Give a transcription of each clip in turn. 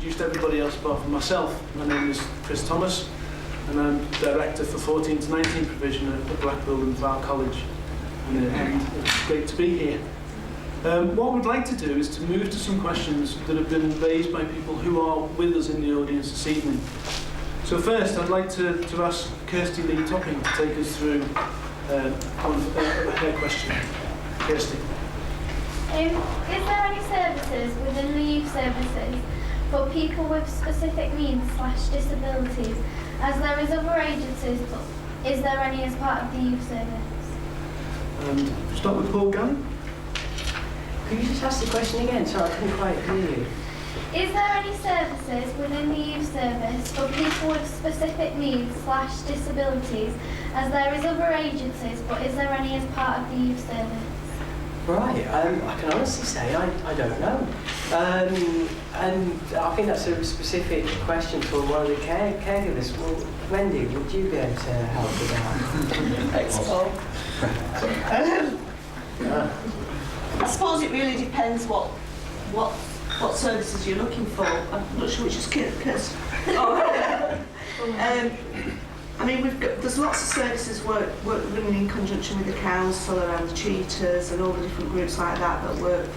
introduced everybody else apart from myself. My name is Chris Thomas, and I'm Director for 14 to 19 provision at Blackpool and College. And it's great to be here. What we'd like to do is to move to some questions that have been raised by people who are with us in the audience this evening. So first, I'd like to ask Kirsty Lee Topping to take us through her question. Kirsty. Is there any services within the youth services for people with specific needs/disabilities, as there is other agencies, but is there any as part of the youth service? And start with Paul Gannon. Could you just ask the question again? Sorry, I couldn't quite hear you. Is there any services within the youth service for people with specific needs/disabilities, as there is other agencies, but is there any as part of the youth service? Right, I can honestly say I don't know. And I think that's a specific question for one of the caregivers. Well, Wendy, would you be able to help with that? Thanks, Paul. I suppose it really depends what services you're looking for. I'm not sure which is Kirsty. I mean, there's lots of services work running in conjunction with the council around the tutors and all the different groups like that work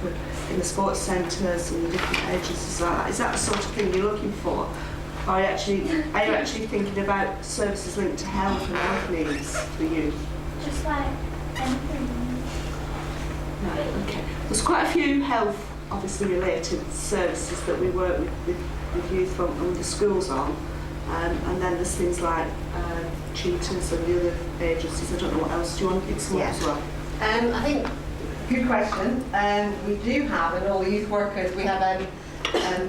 in the sports centres and the different agencies like that. Is that the sort of thing you're looking for? Or are you actually thinking about services linked to health and health needs for you? Just like anything. Right, okay. There's quite a few health, obviously related services that we work with youth from the schools on. And then there's things like tutors and the other agencies. I don't know what else. Do you want to pick some up as well? I think, good question. We do have, and all the youth workers, we have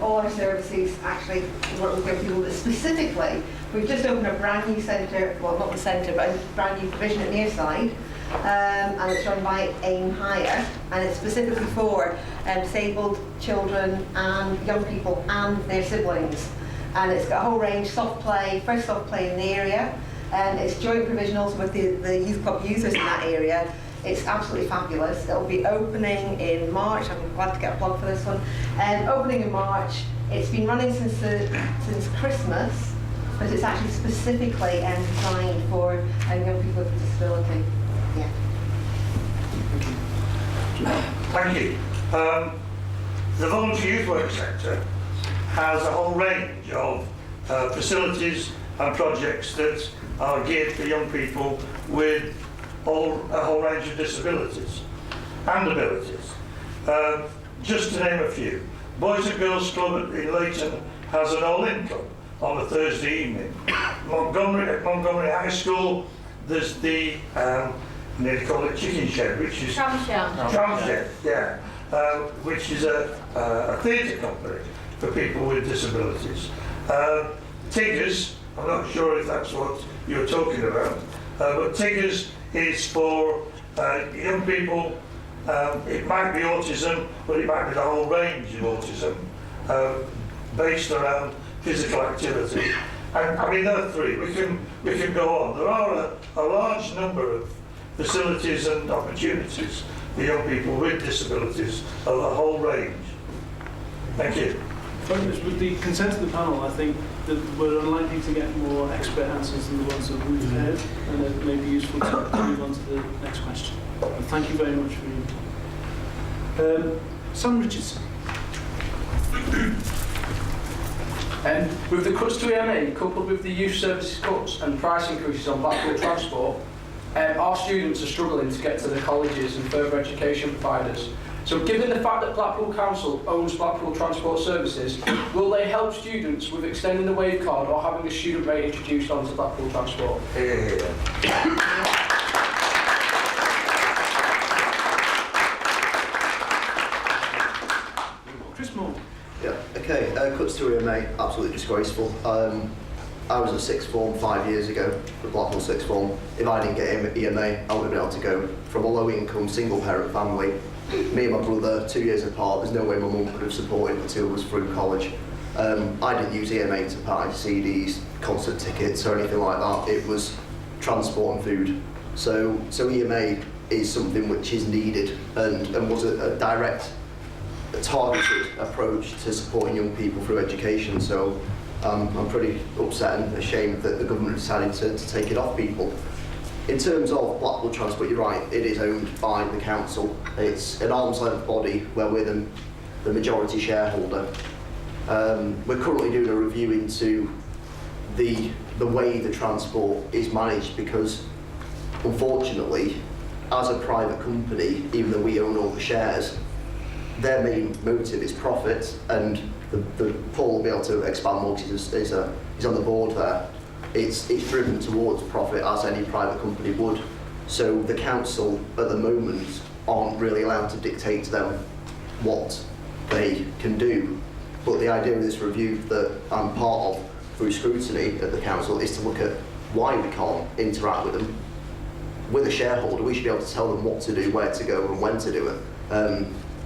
all our services actually work with people that specifically, we've just opened a brand new centre, well not the centre, but a brand new provision at Mearside, and it's run by Aim Higher, and it's specifically for disabled children and young people and their siblings. And it's got a whole range, soft play, first soft play in the area, and it's joint provision also with the youth club users in that area. It's absolutely fabulous. It'll be opening in March. I'm glad to get a plug for this one. Opening in March. It's been running since Christmas, but it's actually specifically designed for young people with disability. Yeah. Thank you. The Voluntary Youth Work Centre has a whole range of facilities and projects that are geared for young people with a whole range of disabilities and abilities. Just to name a few, Boys and Girls Club in Leighton has an all-in club on a Thursday evening. At Montgomery High School, there's the, they call it chicken shed, which is... Tram shed, yeah. Which is a theatre company for people with disabilities. Tiggers, I'm not sure if that's what you're talking about, but Tiggers is for young people. It might be autism, but it might be the whole range of autism, based around physical activity. And I mean, there are three. We can go on. There are a large number of facilities and opportunities for young people with disabilities of a whole range. Thank you. With the consent of the panel, I think that we're unlikely to get more expert answers than the ones that we've heard, and it may be useful to move on to the next question. And thank you very much for your Sam Richardson. With the cuts to EMA, coupled with the youth services cuts and price increases on Blackpool transport, our students are struggling to get to the colleges and further education providers. So given the fact that Blackpool Council owns Blackpool Transport Services, will they help students with extending the wave card or having a student rate introduced onto Blackpool Transport? Chris Moore. Yeah, okay, cuts to EMA, absolutely disgraceful. I was at sixth form 5 years ago, the Blackpool sixth form. If I didn't get EMA, I would have been able to go from a low income single parent family. Me and my brother, 2 years apart, there's no way my mum could have supported until I was through college. I didn't use EMA to buy CDs, concert tickets or anything like that. It was transport and food. So EMA is something which is needed and was a direct targeted approach to supporting young people through education. So I'm pretty upset and ashamed that the government decided to take it off people. In terms of Blackpool Transport, you're right, it is owned by the council. It's an arm's length body where we're the majority shareholder. We're currently doing a review into the way the transport is managed, because unfortunately, as a private company, even though we own all the shares, their main motive is profit, and Paul will be able to expand more because he's on the board there. It's driven towards profit, as any private company would. So the council at the moment aren't really allowed to dictate to them what they can do. But the idea of this review that I'm part of through scrutiny at the council is to look at why we can't interact with them. With a shareholder, we should be able to tell them what to do, where to go and when to do it.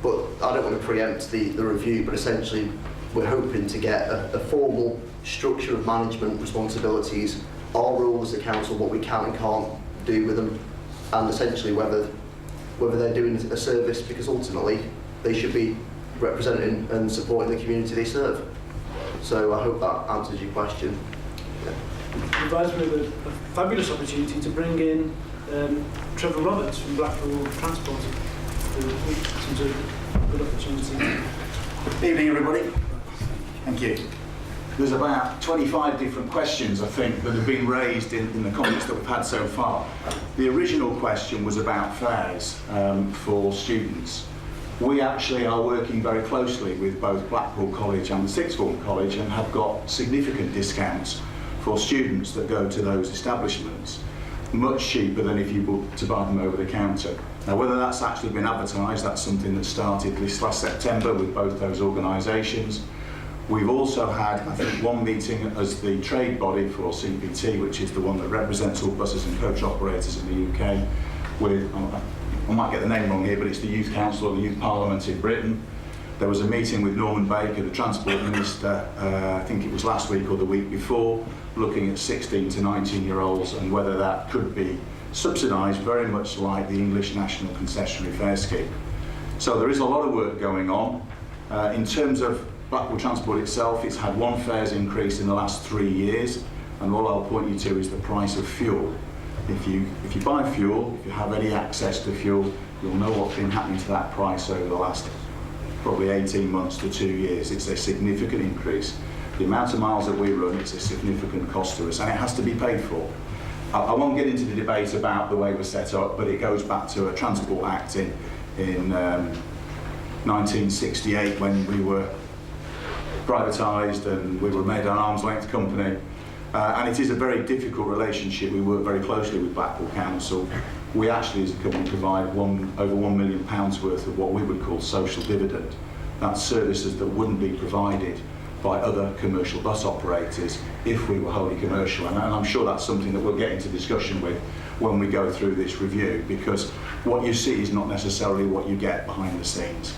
But I don't want to preempt the review, but essentially we're hoping to get a formal structure of management responsibilities, our rules as a council, what we can and can't do with them, and essentially whether they're doing a service, because ultimately they should be representing and supporting the community they serve. So I hope that answers your question. It provides me with a fabulous opportunity to bring in Trevor Roberts from Blackpool Transport. Seems a good opportunity. Evening, everybody. Thank you. There's about 25 different questions, I think, that have been raised in the comments that we've had so far. The original question was about fares for students. We actually are working very closely with both Blackpool College and the Sixth Form College, and have got significant discounts for students that go to those establishments, much cheaper than if you were to buy them over the counter. Now, whether that's actually been advertised, that's something that started this last September with both those organisations. We've also had, I think, one meeting as the trade body for CPT, which is the one that represents all buses and coach operators in the UK, with, I might get the name wrong here, but it's the Youth Council or the Youth Parliament in Britain. There was a meeting with Norman Baker, the Transport Minister, I think it was last week or the week before, looking at 16 to 19-year-olds and whether that could be subsidised, very much like the English National Concessionary Fare Scheme. So there is a lot of work going on. In terms of Blackpool Transport itself, it's had one fares increase in the last 3 years, and all I'll point you to is the price of fuel. If you buy fuel, if you have any access to fuel, you'll know what's been happening to that price over the last probably 18 months to 2 years. It's a significant increase. The amount of miles that we run, it's a significant cost to us, and it has to be paid for. I won't get into the debate about the way we're set up, but it goes back to a Transport Act in 1968 when we were privatised and we were made an arm's length company. And it is a very difficult relationship. We work very closely with Blackpool Council. We actually, as a company, provide over £1 million worth of what we would call social dividend. That's services that wouldn't be provided by other commercial bus operators if we were wholly commercial. And I'm sure that's something that we'll get into discussion with when we go through this review, because what you see is not necessarily what you get behind the scenes.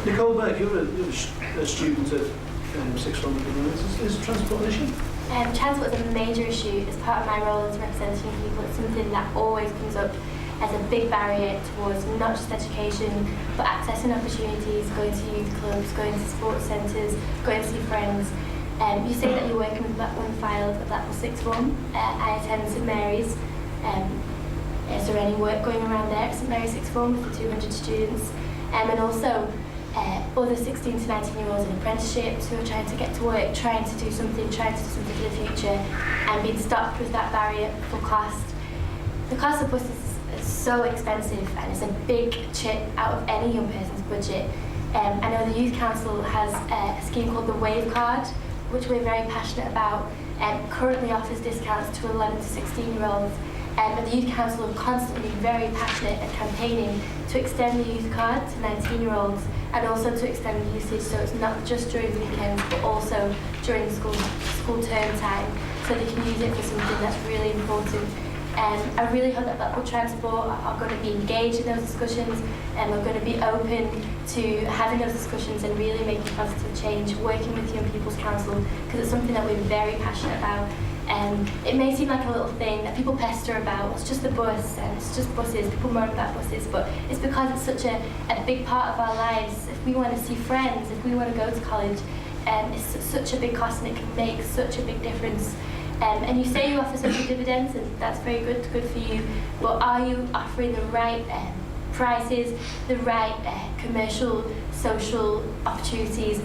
Nicole Berg, you're a student at Sixth Form. Is transport an issue? Transport is a major issue. As part of my role as representing people, it's something that always comes up as a big barrier towards not just education, but accessing opportunities, going to youth clubs, going to sports centres, going to see friends. You say that you're working with Blackpool Filed at Blackpool Sixth Form. I attend St Mary's. Is there any work going around there at St Mary's Sixth Form for 200 students? And also other 16 to 19-year-olds in apprenticeships who are trying to get to work, trying to do something for the future, and being stopped with that barrier for cost. The cost of buses is so expensive, and it's a big chip out of any young person's budget. I know the Youth Council has a scheme called the Wave Card, which we're very passionate about, currently offers discounts to 11 to 16-year-olds. And the Youth Council are constantly very passionate and campaigning to extend the youth card to 19-year-olds, and also to extend the usage so it's not just during weekends but also during school term time, so they can use it for something that's really important. I really hope that Blackpool Transport are going to be engaged in those discussions, and are going to be open to having those discussions and really making positive change, working with Young People's Council, because it's something that we're very passionate about. It may seem like a little thing that people pester about, it's just the bus and it's just buses, people moan about buses, but it's because it's such a big part of our lives. If we want to see friends, if we want to go to college, it's such a big cost and it can make such a big difference. And you say you offer social dividends, and that's very good for you, but are you offering the right prices, the right commercial, social opportunities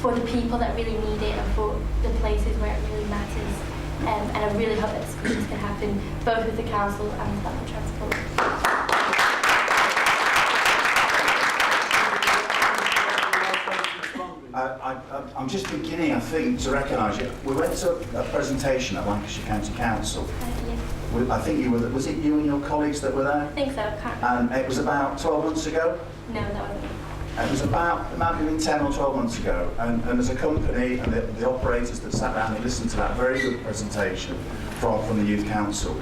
for the people that really need it and for the places where it really matters? And I really hope that discussions can happen both with the council and with Blackpool Transport. I'm just beginning, I think, to recognise you. We went to a presentation at Lancashire County Council. Yes. I think you were, was it you and your colleagues that were there? I think so, I can't And it was about 12 months ago? No, that wasn't me. It was about, it might have been 10 or 12 months ago, and as a company and the operators that sat down and listened to that very good presentation from the Youth Council,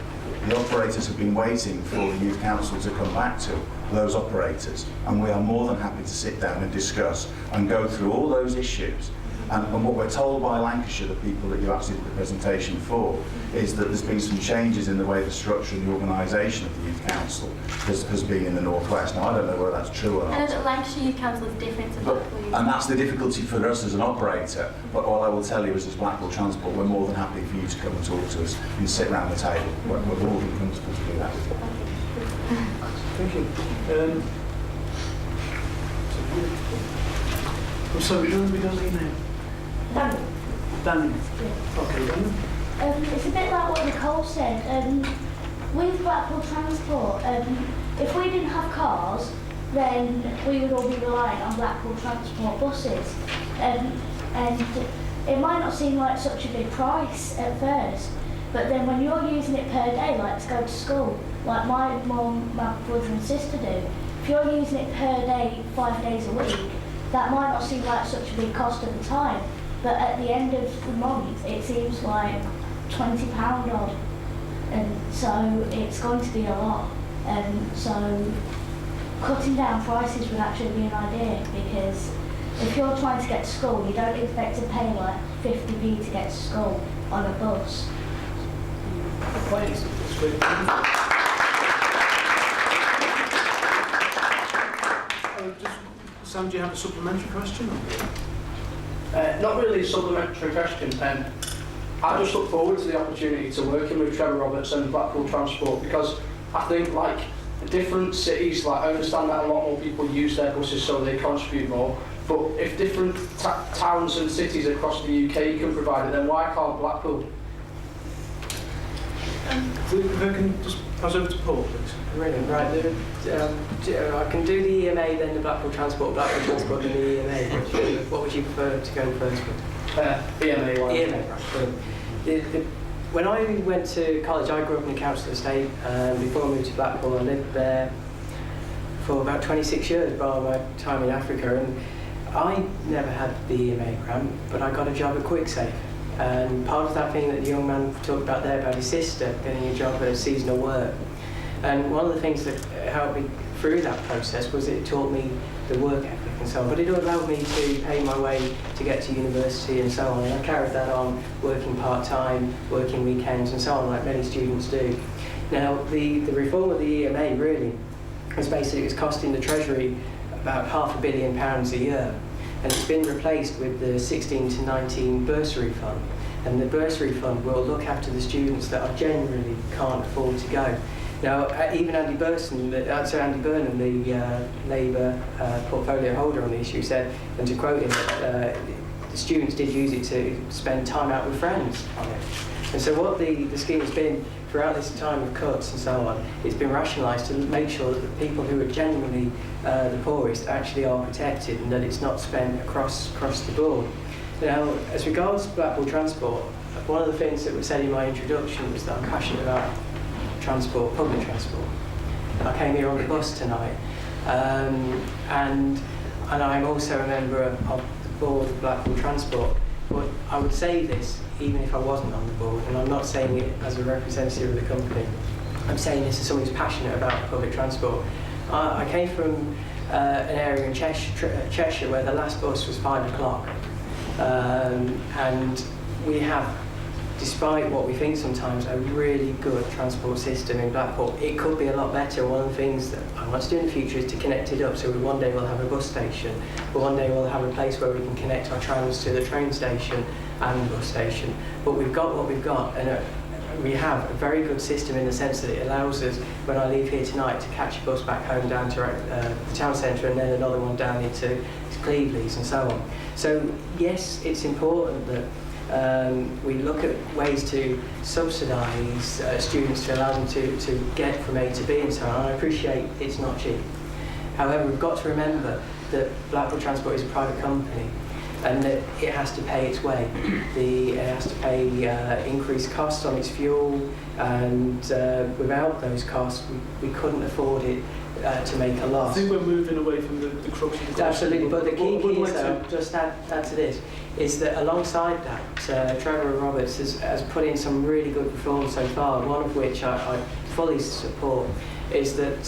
the operators have been waiting for the Youth Council to come back to those operators, and we are more than happy to sit down and discuss and go through all those issues. And what we're told by Lancashire, the people that you actually did the presentation for, is that there's been some changes in the way the structure and the organisation of the Youth Council has been in the North West. Now, I don't know whether that's true or not. I know that Lancashire Youth Council is different to Blackpool Youth. And that's the difficulty for us as an operator. But all I will tell you is, as Blackpool Transport, we're more than happy for you to come and talk to us and sit around the table. We're more than comfortable to do that. Thank you. I'm sorry, we don't know your name. Danny. Danny. Yeah. Okay, Danny. It's a bit like what Nicole said. With Blackpool Transport, if we didn't have cars, then we would all be relying on Blackpool Transport buses. And it might not seem like such a big price at first, but then when you're using it per day, like to go to school, like my mum, my brother and sister do, if you're using it per day, 5 days a week, that might not seem like such a big cost at the time, but at the end of the month, it seems like £20 odd. And so it's going to be a lot. And so cutting down prices would actually be an idea, because if you're trying to get to school, you don't expect to pay like 50p to get to school on a bus. Thanks. That's great. Sam, do you have a supplementary question? Not really a supplementary question. I just look forward to the opportunity to working with Trevor Roberts and Blackpool Transport, because I think, like, different cities, like, I understand that a lot more people use their buses so they contribute more, but if different towns and cities across the UK can provide it, then why can't Blackpool? If I can just pass over to Paul, please. Brilliant. Right, I can do the EMA, then the Blackpool Transport, then the EMA. What would you prefer to go first with? EMA one. EMA, right. When I went to college, I grew up in the council estate. Before I moved to Blackpool, I lived there for about 26 years by my time in Africa, and I never had the EMA grant, but I got a job at QuickSafe. And part of that thing that the young man talked about there about his sister getting a job at seasonal work. And one of the things that helped me through that process was it taught me the work ethic and so on, but it allowed me to pay my way to get to university and so on. And I carried that on, working part-time, working weekends and so on, like many students do. Now, the reform of the EMA really was basically, it's costing the Treasury about £500 million a year. And it's been replaced with the 16 to 19 bursary fund. And the bursary fund will look after the students that are generally can't afford to go. Now, even Andy Burnham, the Labour portfolio holder on the issue, said, and to quote him, that the students did use it to spend time out with friends on it. And so what the scheme has been throughout this time of cuts and so on, it's been rationalised to make sure that the people who are genuinely the poorest actually are protected, and that it's not spent across the board. Now, as regards Blackpool Transport, one of the things that was said in my introduction was that I'm passionate about transport, public transport. I came here on the bus tonight, and I'm also a member of the board of Blackpool Transport. But I would say this even if I wasn't on the board, and I'm not saying it as a representative of the company. I'm saying this as someone who's passionate about public transport. I came from an area in Cheshire where the last bus was 5 o'clock, and we have despite what we think sometimes a really good transport system in Blackpool, it could be a lot better. One of the things that I want to do in the future is to connect it up, so one day we'll have a bus station, but one day we'll have a place where we can connect our trams to the train station and the bus station. But we've got what we've got, and we have a very good system in the sense that it allows us, when I leave here tonight, to catch a bus back home down to the town centre and then another one down into Cleveland's and so on. So yes, it's important that we look at ways to subsidise students to allow them to get from A to B and so on. I appreciate it's not cheap. However, we've got to remember that Blackpool Transport is a private company and that it has to pay its way. It has to pay increased costs on its fuel, and without those costs we couldn't afford it to make a loss. I think we're moving away from the crux of the question. Absolutely, but the key What is, though, just add to this, is that alongside that, Trevor Roberts has put in some really good reforms so far, one of which I fully support, is that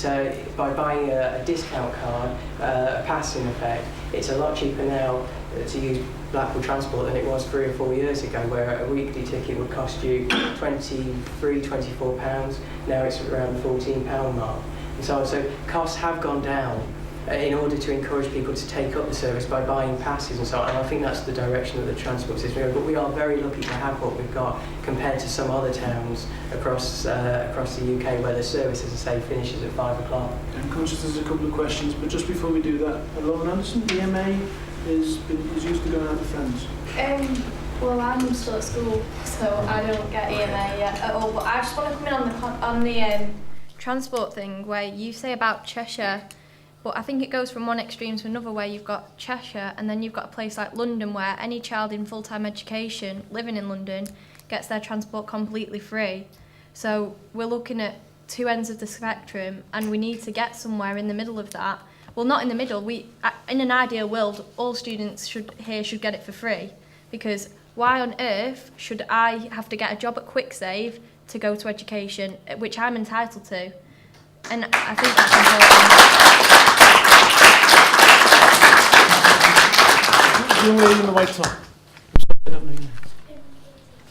by buying a discount card, a pass in effect, it's a lot cheaper now to use Blackpool Transport than it was 3 or 4 years ago, where a weekly ticket would cost you £24. Now it's around the £14 mark. And so costs have gone down in order to encourage people to take up the service by buying passes and so on. And I think that's the direction that the transport system is. But we are very lucky to have what we've got compared to some other towns across the UK where the service, as I say, finishes at 5 o'clock. I'm conscious there's a couple of questions, but just before we do that, Lauren Anderson, EMA is used to going out with friends. Well, I'm still at school, so I don't get EMA yet at all. But I just want to come in on the transport thing where you say about Cheshire, but I think it goes from one extreme to another, where you've got Cheshire and then you've got a place like London where any child in full-time education living in London gets their transport completely free. So we're looking at two ends of the spectrum, and we need to get somewhere in the middle of that. Well, not in the middle. In an ideal world, all students should get it for free, because why on earth should I have to get a job at QuickSave to go to education, which I'm entitled to? And I think that's important. Young lady in the white top. I don't know your name.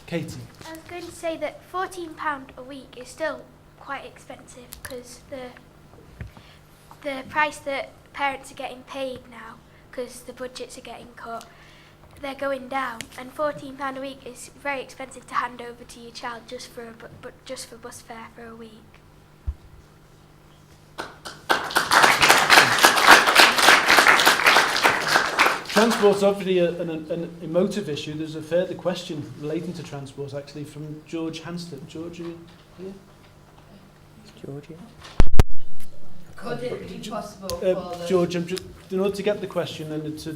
Katie. I was going to say that £14 a week is still quite expensive, because the price that parents are getting paid now, because the budgets are getting cut, they're going down, and £14 a week is very expensive to hand over to your child just for bus fare for a week. Transport's obviously an emotive issue. There's a further question relating to transport, actually, from George Hanston. George, are you here? George, yeah. Could it be possible for George, in order to get the question and to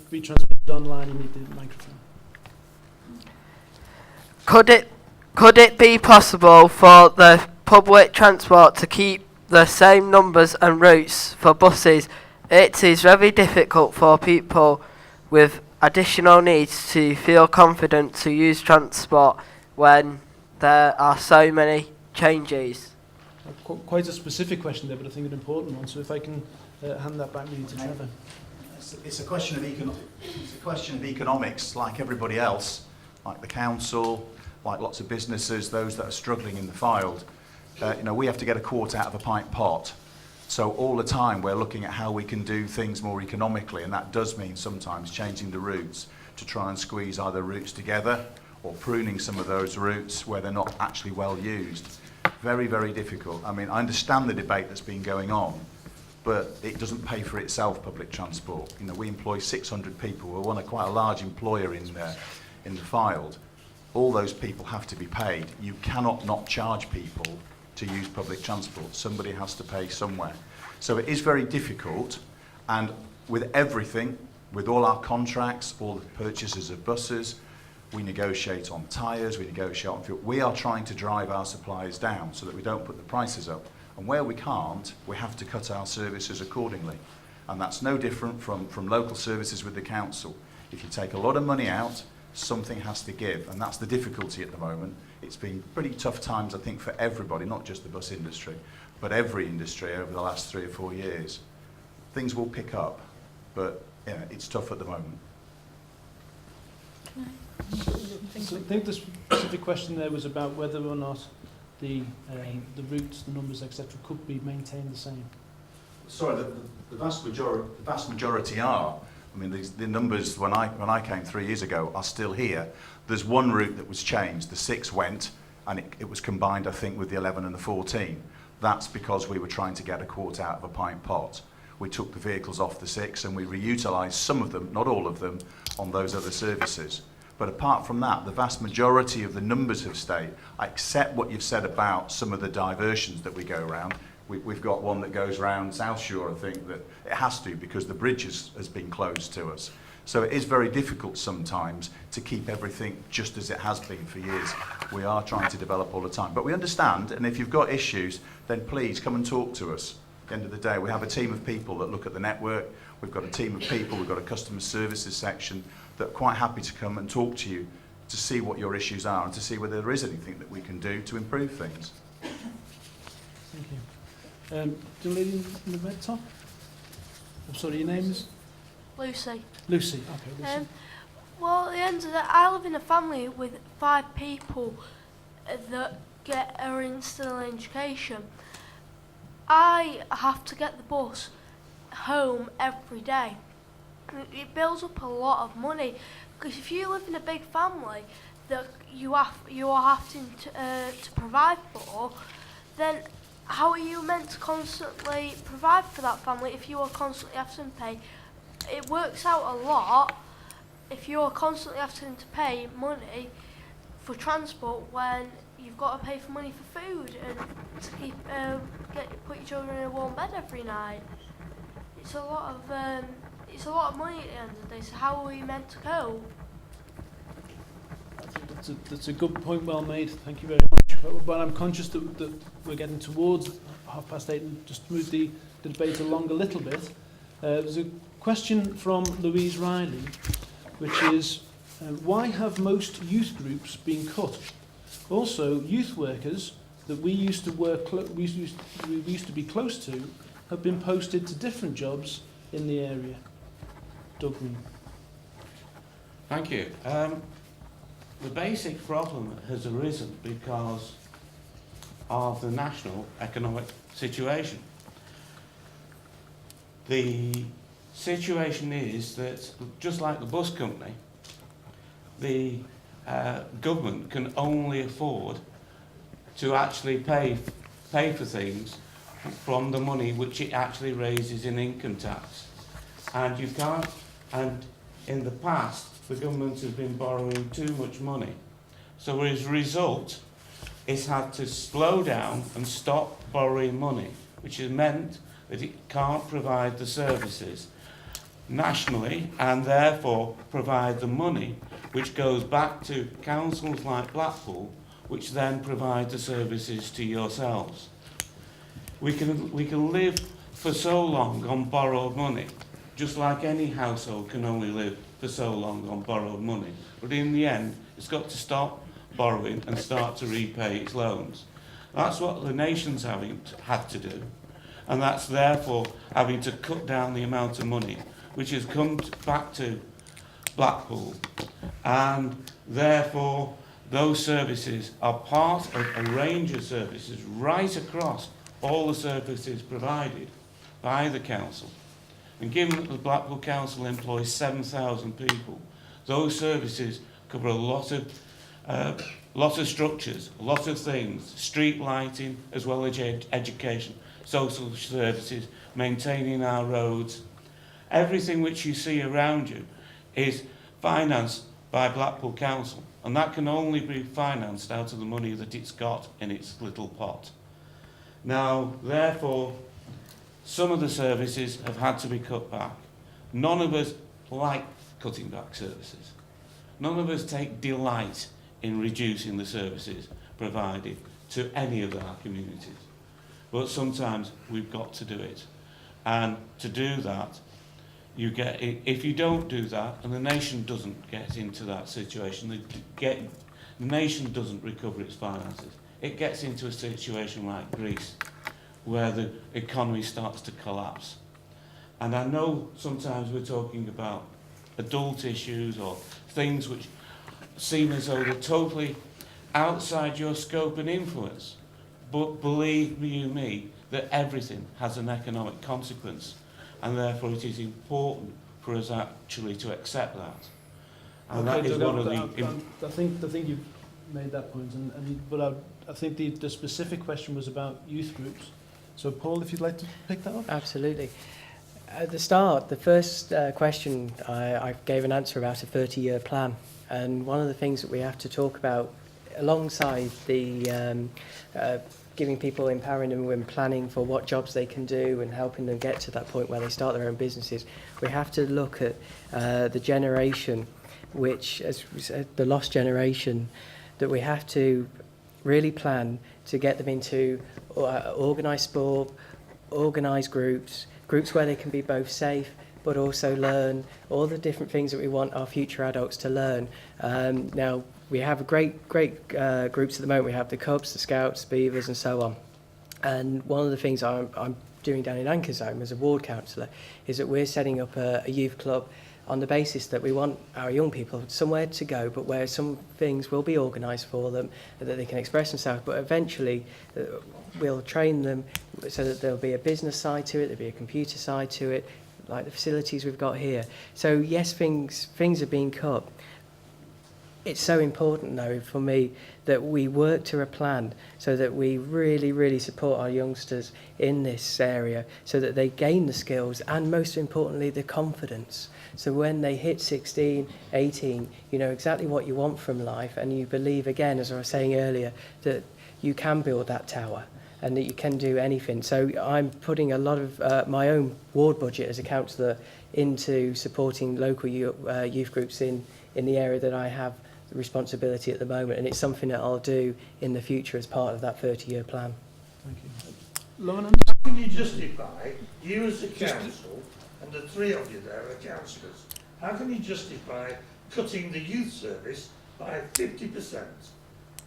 be transmitted online, you need the microphone. Could it be possible for the public transport to keep the same numbers and routes for buses? It is very difficult for people with additional needs to feel confident to use transport when there are so many changes. Quite a specific question there, but I think an important one. So if I can hand that back maybe to Trevor. It's a question of economics, like everybody else, like the council, like lots of businesses, those that are struggling in the field. We have to get a quart out of a pint pot. So all the time we're looking at how we can do things more economically, and that does mean sometimes changing the routes to try and squeeze either routes together or pruning some of those routes where they're not actually well used. Very, very difficult. I mean, I understand the debate that's been going on, but it doesn't pay for itself, public transport. We employ 600 people. We're quite a large employer in the Fylde. All those people have to be paid. You cannot not charge people to use public transport. Somebody has to pay somewhere. So it is very difficult, and with everything, with all our contracts, all the purchases of buses, we negotiate on tyres, we negotiate on fuel. We are trying to drive our suppliers down so that we don't put the prices up. And where we can't, we have to cut our services accordingly. And that's no different from local services with the council. If you take a lot of money out, something has to give, and that's the difficulty at the moment. It's been pretty tough times, I think, for everybody, not just the bus industry, but every industry over the last 3 or 4 years. Things will pick up, but it's tough at the moment. So I think the specific question there was about whether or not the routes, the numbers, etc., could be maintained the same. Sorry, the vast majority are. I mean, the numbers when I came 3 years ago are still here. There's one route that was changed. The 6 went, and it was combined, I think, with the 11 and the 14. That's because we were trying to get a quart out of a pint pot. We took the vehicles off the 6 and we reutilised some of them, not all of them, on those other services. But apart from that, the vast majority of the numbers have stayed. I accept what you've said about some of the diversions that we go around. We've got one that goes round South Shore, I think, that it has to because the bridge has been closed to us. So it is very difficult sometimes to keep everything just as it has been for years. We are trying to develop all the time. But we understand, and if you've got issues, then please come and talk to us. At the end of the day, we have a team of people that look at the network. We've got a team of people, we've got a customer services section that are quite happy to come and talk to you to see what your issues are and to see whether there is anything that we can do to improve things. Thank you. The lady in the red top? I'm sorry, your name is? Lucy. Lucy, okay, Lucy. Well, at the end of the day, I live in a family with 5 people that are in still in education. I have to get the bus home every day. It builds up a lot of money because if you live in a big family that you are having to provide for, then how are you meant to constantly provide for that family if you are constantly having to pay? It works out a lot if you are constantly having to pay money for transport when you've got to pay for money for food and to keep put your children in a warm bed every night. It's a lot of money at the end of the day. So how are we meant to cope? I think that's a good point, well made. Thank you very much. But I'm conscious that we're getting towards 8:30 and just move the debate along a little bit. There's a question from Louise Riley, which is, why have most youth groups been cut? Also, youth workers that we used to be close to have been posted to different jobs in the area. Doug Green. Thank you. The basic problem has arisen because of the national economic situation. The situation is that, just like the bus company, the government can only afford to actually pay for things from the money which it actually raises in income tax. And you can't, and in the past, the government has been borrowing too much money. So as a result, it's had to slow down and stop borrowing money, which has meant that it can't provide the services nationally and therefore provide the money which goes back to councils like Blackpool, which then provide the services to yourselves. We can live for so long on borrowed money, just like any household can only live for so long on borrowed money. But in the end, it's got to stop borrowing and start to repay its loans. That's what the nation's had to do, and that's therefore having to cut down the amount of money which has come back to Blackpool, and therefore those services are part of a range of services right across all the services provided by the council. And given that the Blackpool Council employs 7,000 people, those services cover a lot of structures, a lot of things, street lighting as well as education, social services, maintaining our roads. Everything which you see around you is financed by Blackpool Council, and that can only be financed out of the money that it's got in its little pot. Now, therefore, some of the services have had to be cut back. None of us like cutting back services. None of us take delight in reducing the services provided to any of our communities. But sometimes we've got to do it. And to do that, if you don't do that, and the nation doesn't get into that situation, the nation doesn't recover its finances, it gets into a situation like Greece, where the economy starts to collapse. And I know sometimes we're talking about adult issues or things which seem as though they're totally outside your scope and influence. But believe you me, that everything has an economic consequence, and therefore it is important for us actually to accept that. And that is one of the... I think you've made that point, but I think the specific question was about youth groups. So Paul, if you'd like to pick that up. Absolutely. At the start, the first question, I gave an answer about a 30-year plan. And one of the things that we have to talk about, alongside the giving people, empowering them when planning for what jobs they can do and helping them get to that point where they start their own businesses, we have to look at the generation, which, as we said, the lost generation, that we have to really plan to get them into organised sport, organised groups where they can be both safe but also learn all the different things that we want our future adults to learn. Now, we have great groups at the moment. We have the Cubs, the Scouts, Beavers and so on. And one of the things I'm doing down in Ankersholm as a ward councillor is that we're setting up a youth club on the basis that we want our young people somewhere to go, but where some things will be organised for them, that they can express themselves, but eventually we'll train them so that there'll be a business side to it, there'll be a computer side to it, like the facilities we've got here. So yes, things are being cut. It's so important, though, for me, that we work to a plan so that we really, really support our youngsters in this area so that they gain the skills and, most importantly, the confidence. So when they hit 16, 18, you know exactly what you want from life, and you believe, again, as I was saying earlier, that you can build that tower and that you can do anything. So I'm putting a lot of my own ward budget as a councillor into supporting local youth groups in the area that I have responsibility at the moment, and it's something that I'll do in the future as part of that 30-year plan. Thank you. Lauren, how can you justify, you as a council, and the three of you there are councillors, how can you justify cutting the youth service by 50%?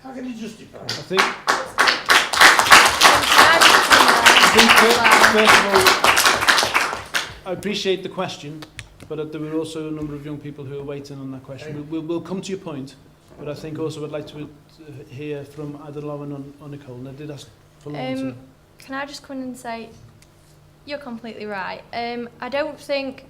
How can you justify it? I think first of all, I appreciate the question, but there were also a number of young people who are waiting on that question. We'll come to your point, but I think also I'd like to hear from either Lauren or Nicole. And I did ask for Lauren. Can I just come in and say, you're completely right. I don't think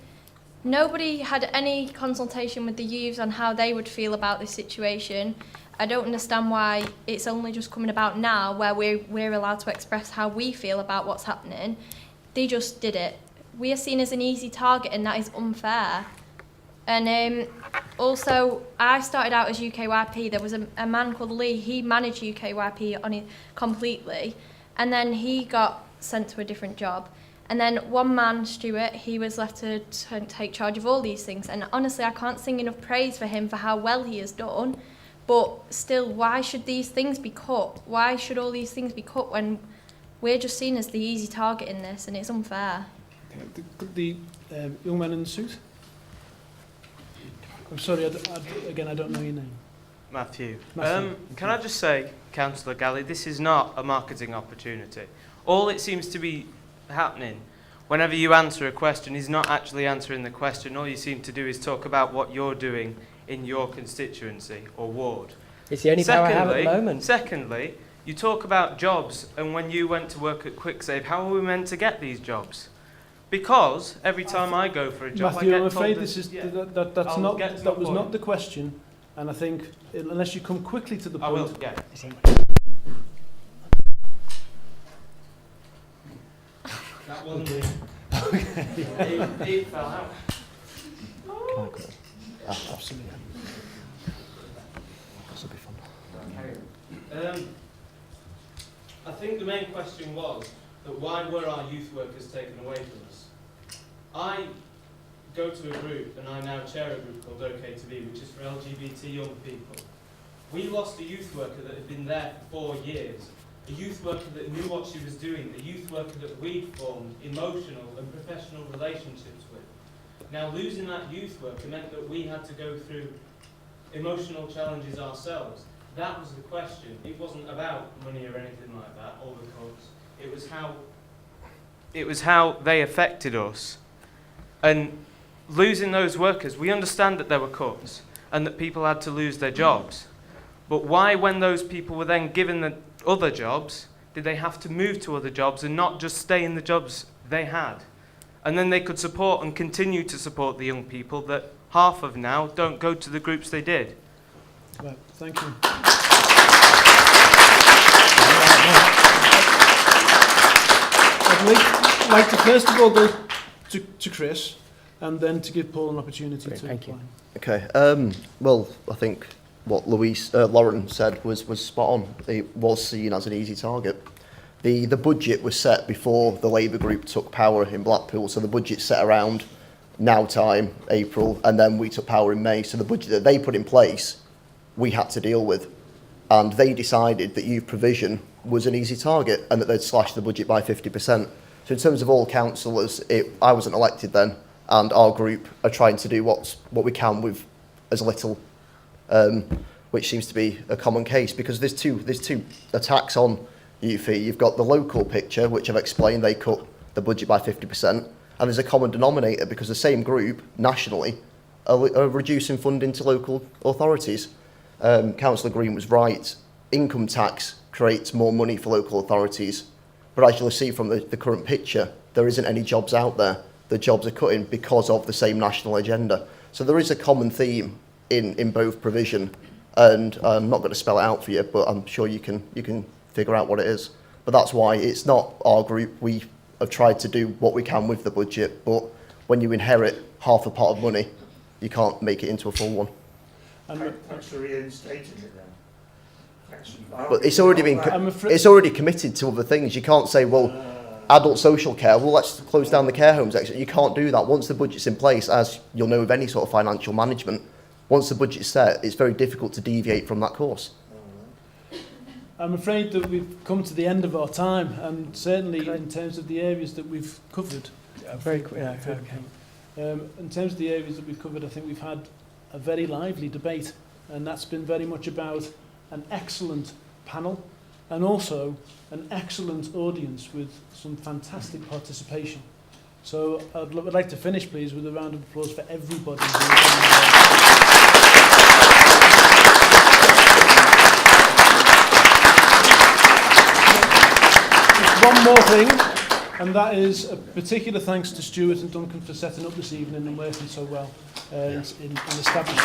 nobody had any consultation with the youths on how they would feel about this situation. I don't understand why it's only just coming about now where we're allowed to express how we feel about what's happening. They just did it. We are seen as an easy target, and that is unfair. And also, I started out as UKYP. There was a man called Lee. He managed UKYP on it completely, and then he got sent to a different job. And then one man, Stuart, he was left to take charge of all these things. And honestly, I can't sing enough praise for him for how well he has done. But still, why should these things be cut? Why should all these things be cut when we're just seen as the easy target in this, and it's unfair? The young man in the suit. I'm sorry, again, I don't know your name. Matthew. Can I just say, Councillor Galley, this is not a marketing opportunity. All it seems to be happening whenever you answer a question is not actually answering the question. All you seem to do is talk about what you're doing in your constituency or ward. It's the only power I have at the moment. Secondly, you talk about jobs, and when you went to work at QuickSave, how are we meant to get these jobs? Because every time I go for a job, Matthew, I get I'm afraid told this is yeah, that was not the question, and I think unless you come quickly to the point. I will. Yeah. That wasn't it. Okay. It fell out. Can I go? Absolutely. This will be fun. I think the main question was that why were our youth workers taken away from us? I go to a group, and I now chair a group called OK to Be, which is for LGBT young people. We lost a youth worker that had been there for 4 years, a youth worker that knew what she was doing, a youth worker that we'd formed emotional and professional relationships with. Now, losing that youth worker meant that we had to go through emotional challenges ourselves. That was the question. It wasn't about money or anything like that, or the cuts. It was how they affected us. And losing those workers, we understand that there were cuts, and that people had to lose their jobs. But why, when those people were then given the other jobs, did they have to move to other jobs and not just stay in the jobs they had? And then they could support and continue to support the young people that half of now don't go to the groups they did. Right, thank you. I'd like to first of all go to Chris, and then to give Paul an opportunity to reply. Okay. Well, I think what Lauren said was spot on. It was seen as an easy target. The budget was set before the Labour group took power in Blackpool, so the budget set around now time, April, and then we took power in May. So the budget that they put in place, we had to deal with. And they decided that youth provision was an easy target and that they'd slash the budget by 50%. So in terms of all councillors, I wasn't elected then, and our group are trying to do what we can with as little, which seems to be a common case, because there's two attacks on youth. You've got the local picture, which I've explained, they cut the budget by 50%, and there's a common denominator because the same group nationally are reducing funding to local authorities. Councillor Green was right. Income tax creates more money for local authorities, but as you'll see from the current picture, there isn't any jobs out there. The jobs are cutting because of the same national agenda. So there is a common theme in both provision, and I'm not going to spell it out for you, but I'm sure you can figure out what it is. But that's why it's not our group. We have tried to do what we can with the budget, but when you inherit half a pot of money, you can't make it into a full one. Thanks for reinstating it then. But it's already committed to other things. You can't say, well, adult social care, well, let's close down the care homes. You can't do that. Once the budget's in place, as you'll know with any sort of financial management, once the budget's set, it's very difficult to deviate from that course. I'm afraid that we've come to the end of our time, and certainly in terms of the areas that we've covered. Very quick, yeah, okay. In terms of the areas that we've covered, I think we've had a very lively debate, and that's been very much about an excellent panel and also an excellent audience with some fantastic participation. So I'd like to finish, please, with a round of applause for everybody. One more thing, and that is a particular thanks to Stuart and Duncan for setting up this evening and working so well in establishing